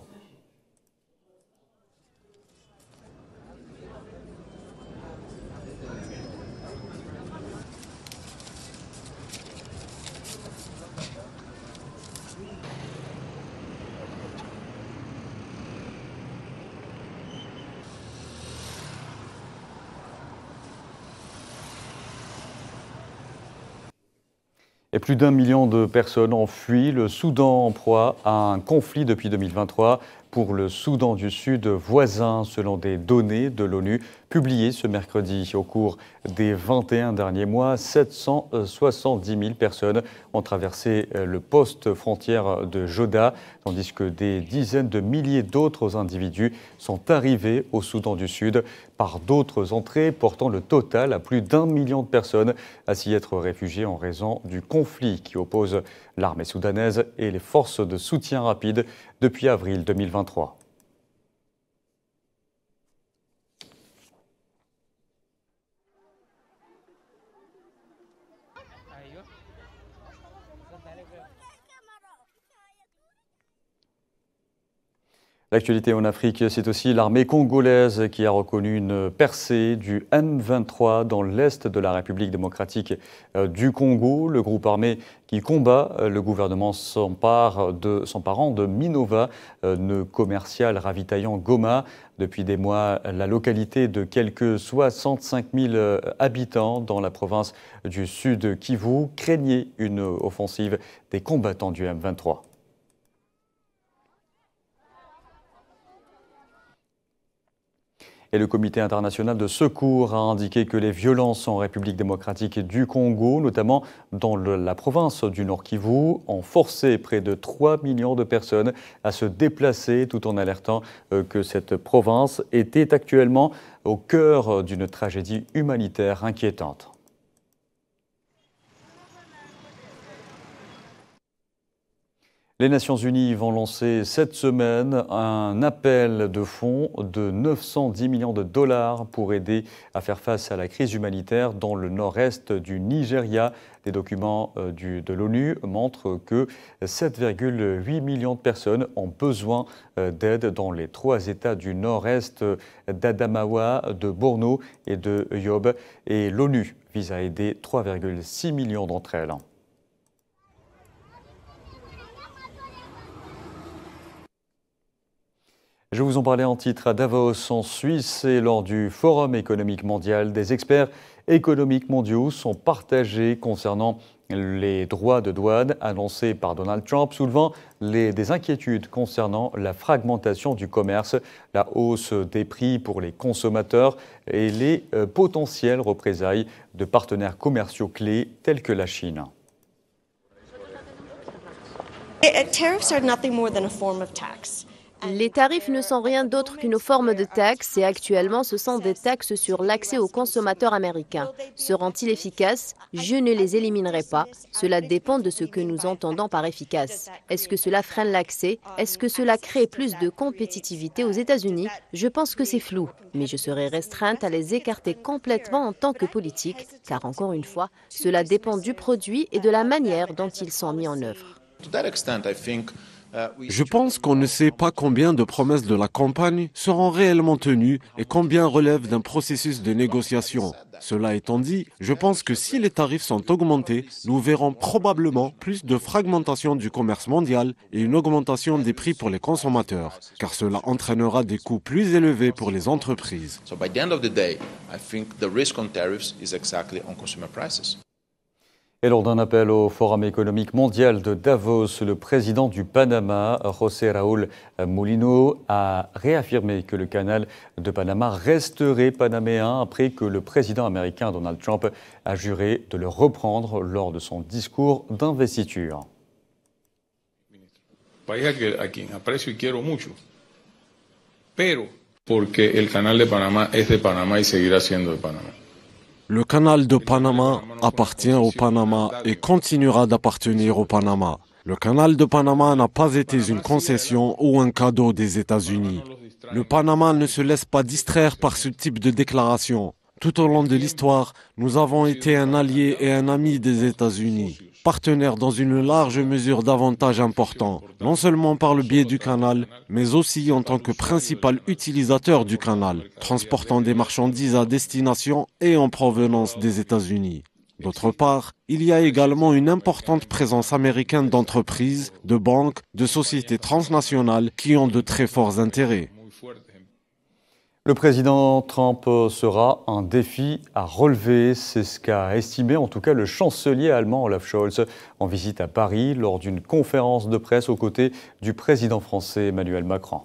Et plus d'1 million de personnes ont fui le Soudan en proie à un conflit depuis 2023 pour le Soudan du Sud voisin, selon des données de l'ONU publiées ce mercredi. Au cours des 21 derniers mois, 770 000 personnes ont traversé le poste frontière de Joda, tandis que des dizaines de milliers d'autres individus sont arrivés au Soudan du Sud par d'autres entrées, portant le total à plus d'1 million de personnes à s'y être réfugiées en raison du conflit qui oppose l'armée soudanaise et les forces de soutien rapide depuis avril 2023. L'actualité en Afrique, c'est aussi l'armée congolaise qui a reconnu une percée du M23 dans l'est de la République démocratique du Congo. Le groupe armé qui combat le gouvernement s'emparant de Minova, nœud commercial ravitaillant Goma. Depuis des mois, la localité de quelques 65 000 habitants dans la province du Sud Kivu craignait une offensive des combattants du M23. Et le Comité international de secours a indiqué que les violences en République démocratique du Congo, notamment dans la province du Nord Kivu, ont forcé près de 3 millions de personnes à se déplacer, tout en alertant que cette province était actuellement au cœur d'une tragédie humanitaire inquiétante. Les Nations Unies vont lancer cette semaine un appel de fonds de 910 millions de dollars pour aider à faire face à la crise humanitaire dans le nord-est du Nigeria. Des documents de l'ONU montrent que 7,8 millions de personnes ont besoin d'aide dans les 3 États du nord-est d'Adamawa, de Borno et de Yobe. Et l'ONU vise à aider 3,6 millions d'entre elles. Je vous en parlais en titre à Davos, en Suisse, et lors du Forum économique mondial, des experts économiques mondiaux sont partagés concernant les droits de douane annoncés par Donald Trump, soulevant des inquiétudes concernant la fragmentation du commerce, la hausse des prix pour les consommateurs et les potentielles représailles de partenaires commerciaux clés tels que la Chine. Les tarifs ne sont rien d'autre qu'une forme de taxe et actuellement ce sont des taxes sur l'accès aux consommateurs américains. Seront-ils efficaces? Je ne les éliminerai pas. Cela dépend de ce que nous entendons par efficace. Est-ce que cela freine l'accès? Est-ce que cela crée plus de compétitivité aux États-Unis? Je pense que c'est flou, mais je serai restreinte à les écarter complètement en tant que politique, car encore une fois, cela dépend du produit et de la manière dont ils sont mis en œuvre. Je pense qu'on ne sait pas combien de promesses de la campagne seront réellement tenues et combien relèvent d'un processus de négociation. Cela étant dit, je pense que si les tarifs sont augmentés, nous verrons probablement plus de fragmentation du commerce mondial et une augmentation des prix pour les consommateurs, car cela entraînera des coûts plus élevés pour les entreprises. Et lors d'un appel au Forum économique mondial de Davos, le président du Panama, José Raúl Mulino, a réaffirmé que le canal de Panama resterait panaméen après que le président américain Donald Trump a juré de le reprendre lors de son discours d'investiture. País a quien aprecio y quiero mucho, pero porque el canal de Panamá es de Panamá y seguirá siendo de Panamá. Le canal de Panama appartient au Panama et continuera d'appartenir au Panama. Le canal de Panama n'a pas été une concession ou un cadeau des États-Unis. Le Panama ne se laisse pas distraire par ce type de déclaration. Tout au long de l'histoire, nous avons été un allié et un ami des États-Unis, partenaires dans une large mesure d'avantages importants, non seulement par le biais du canal, mais aussi en tant que principal utilisateur du canal, transportant des marchandises à destination et en provenance des États-Unis. D'autre part, il y a également une importante présence américaine d'entreprises, de banques, de sociétés transnationales qui ont de très forts intérêts. Le président Trump sera un défi à relever, c'est ce qu'a estimé en tout cas le chancelier allemand Olaf Scholz en visite à Paris lors d'une conférence de presse aux côtés du président français Emmanuel Macron.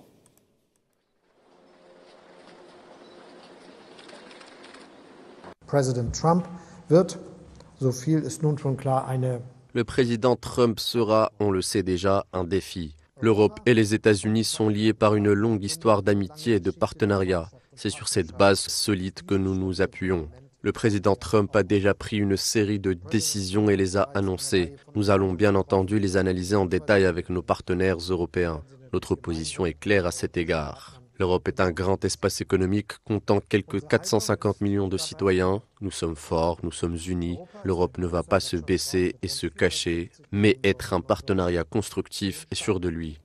Le président Trump sera, on le sait déjà, un défi. L'Europe et les États-Unis sont liés par une longue histoire d'amitié et de partenariat. C'est sur cette base solide que nous nous appuyons. Le président Trump a déjà pris une série de décisions et les a annoncées. Nous allons bien entendu les analyser en détail avec nos partenaires européens. Notre position est claire à cet égard. L'Europe est un grand espace économique comptant quelques 450 millions de citoyens. Nous sommes forts, nous sommes unis. L'Europe ne va pas se baisser et se cacher, mais être un partenariat constructif et sûr de lui.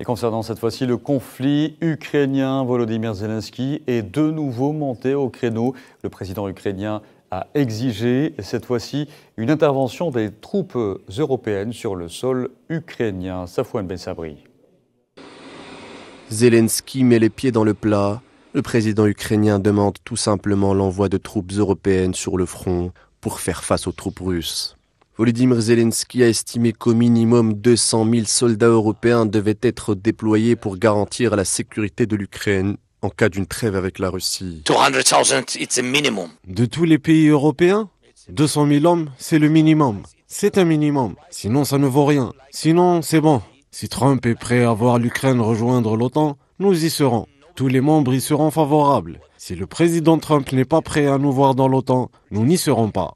Et concernant cette fois-ci le conflit ukrainien, Volodymyr Zelensky est de nouveau monté au créneau. Le président ukrainien a exigé cette fois-ci une intervention des troupes européennes sur le sol ukrainien. Safouane Ben Sabri. Zelensky met les pieds dans le plat. Le président ukrainien demande tout simplement l'envoi de troupes européennes sur le front pour faire face aux troupes russes. Volodymyr Zelensky a estimé qu'au minimum 200 000 soldats européens devaient être déployés pour garantir la sécurité de l'Ukraine en cas d'une trêve avec la Russie. 200,000, it's a minimum. De tous les pays européens, 200 000 hommes, c'est le minimum. C'est un minimum. Sinon, ça ne vaut rien. Sinon, c'est bon. Si Trump est prêt à voir l'Ukraine rejoindre l'OTAN, nous y serons. Tous les membres y seront favorables. Si le président Trump n'est pas prêt à nous voir dans l'OTAN, nous n'y serons pas.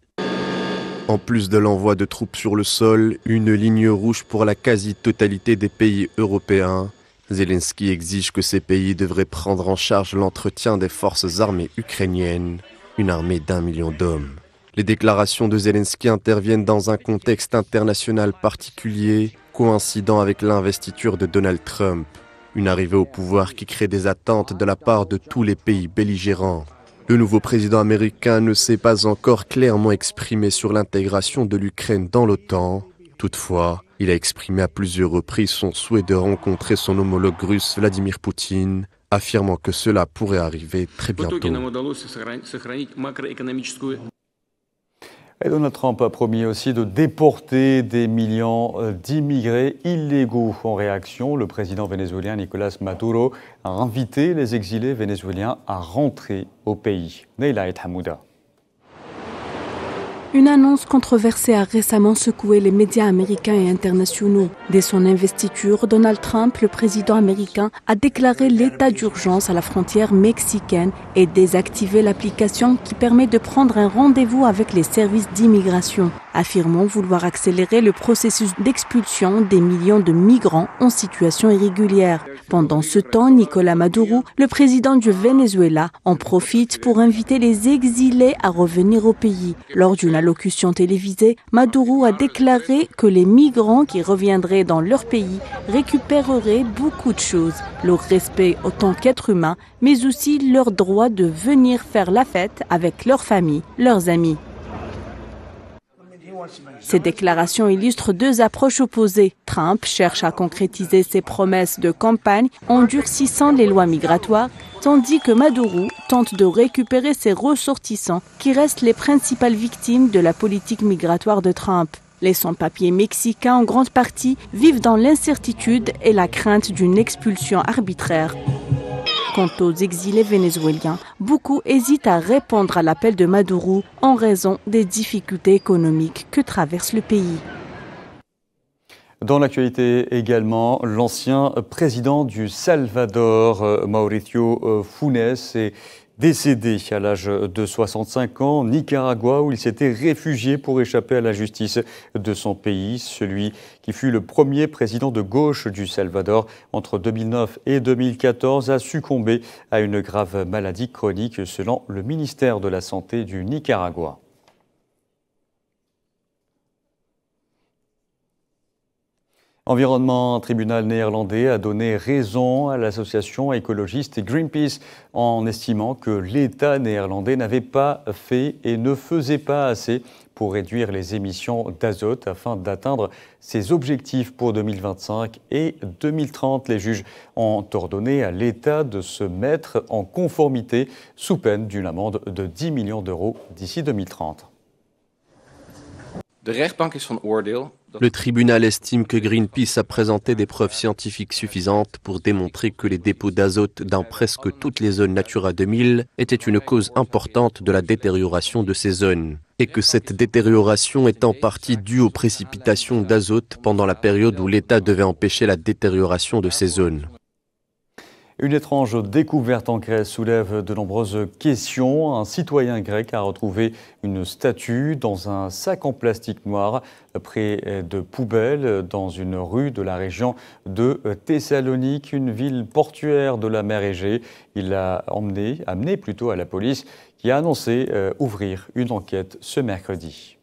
En plus de l'envoi de troupes sur le sol, une ligne rouge pour la quasi-totalité des pays européens. Zelensky exige que ces pays devraient prendre en charge l'entretien des forces armées ukrainiennes, une armée d'1 million d'hommes. Les déclarations de Zelensky interviennent dans un contexte international particulier, coïncidant avec l'investiture de Donald Trump, une arrivée au pouvoir qui crée des attentes de la part de tous les pays belligérants. Le nouveau président américain ne s'est pas encore clairement exprimé sur l'intégration de l'Ukraine dans l'OTAN. Toutefois, il a exprimé à plusieurs reprises son souhait de rencontrer son homologue russe Vladimir Poutine, affirmant que cela pourrait arriver très bientôt. Et Donald Trump a promis aussi de déporter des millions d'immigrés illégaux. En réaction, le président vénézuélien Nicolás Maduro a invité les exilés vénézuéliens à rentrer au pays. Neila et Hamouda. Une annonce controversée a récemment secoué les médias américains et internationaux. Dès son investiture, Donald Trump, le président américain, a déclaré l'état d'urgence à la frontière mexicaine et désactivé l'application qui permet de prendre un rendez-vous avec les services d'immigration, affirmant vouloir accélérer le processus d'expulsion des millions de migrants en situation irrégulière. Pendant ce temps, Nicolás Maduro, le président du Venezuela, en profite pour inviter les exilés à revenir au pays. Lors d'une allocution télévisée, Maduro a déclaré que les migrants qui reviendraient dans leur pays récupéreraient beaucoup de choses, leur respect en tant qu'êtres humains, mais aussi leur droit de venir faire la fête avec leur famille, leurs amis. Ces déclarations illustrent deux approches opposées. Trump cherche à concrétiser ses promesses de campagne en durcissant les lois migratoires, tandis que Maduro tente de récupérer ses ressortissants qui restent les principales victimes de la politique migratoire de Trump. Les sans-papiers mexicains, en grande partie, vivent dans l'incertitude et la crainte d'une expulsion arbitraire. Quant aux exilés vénézuéliens, beaucoup hésitent à répondre à l'appel de Maduro en raison des difficultés économiques que traverse le pays. Dans l'actualité également, l'ancien président du Salvador, Mauricio Funes, est décédé à l'âge de 65 ans, Nicaragua, où il s'était réfugié pour échapper à la justice de son pays. Celui qui fut le premier président de gauche du Salvador entre 2009 et 2014 a succombé à une grave maladie chronique selon le ministère de la Santé du Nicaragua. Environnement, un tribunal néerlandais a donné raison à l'association écologiste Greenpeace en estimant que l'État néerlandais n'avait pas fait et ne faisait pas assez pour réduire les émissions d'azote afin d'atteindre ses objectifs pour 2025 et 2030. Les juges ont ordonné à l'État de se mettre en conformité sous peine d'une amende de 10 millions d'euros d'ici 2030. Le tribunal estime que Greenpeace a présenté des preuves scientifiques suffisantes pour démontrer que les dépôts d'azote dans presque toutes les zones Natura 2000 étaient une cause importante de la détérioration de ces zones, et que cette détérioration est en partie due aux précipitations d'azote pendant la période où l'État devait empêcher la détérioration de ces zones. Une étrange découverte en Grèce soulève de nombreuses questions. Un citoyen grec a retrouvé une statue dans un sac en plastique noir près de poubelles dans une rue de la région de Thessalonique, une ville portuaire de la mer Égée. Il l'a amené à la police qui a annoncé ouvrir une enquête ce mercredi.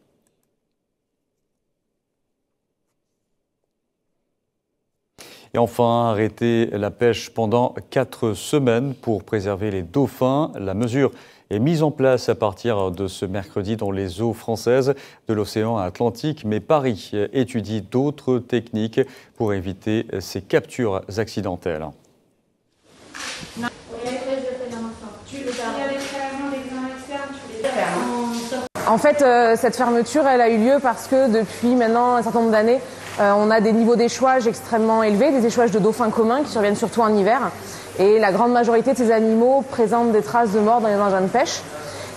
Et enfin, arrêter la pêche pendant 4 semaines pour préserver les dauphins. La mesure est mise en place à partir de ce mercredi dans les eaux françaises de l'océan Atlantique. Mais Paris étudie d'autres techniques pour éviter ces captures accidentelles. En fait, cette fermeture, elle a eu lieu parce que depuis maintenant un certain nombre d'années, on a des niveaux d'échouage extrêmement élevés, des échouages de dauphins communs qui surviennent surtout en hiver. Et la grande majorité de ces animaux présentent des traces de mort dans les engins de pêche.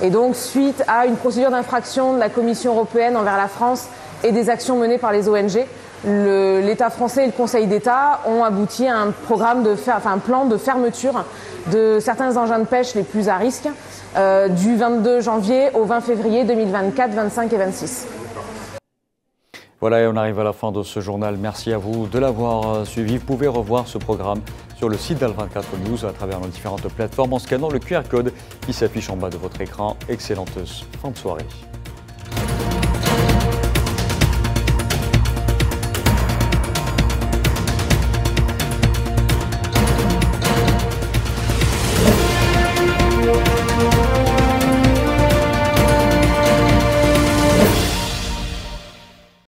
Et donc, suite à une procédure d'infraction de la Commission européenne envers la France et des actions menées par les ONG, l'État français et le Conseil d'État ont abouti à un plan de fermeture de certains engins de pêche les plus à risque du 22 janvier au 20 février 2024, 25 et 26. Voilà, et on arrive à la fin de ce journal. Merci à vous de l'avoir suivi. Vous pouvez revoir ce programme sur le site d'Al24 News à travers nos différentes plateformes en scannant le QR code qui s'affiche en bas de votre écran. Excellente fin de soirée.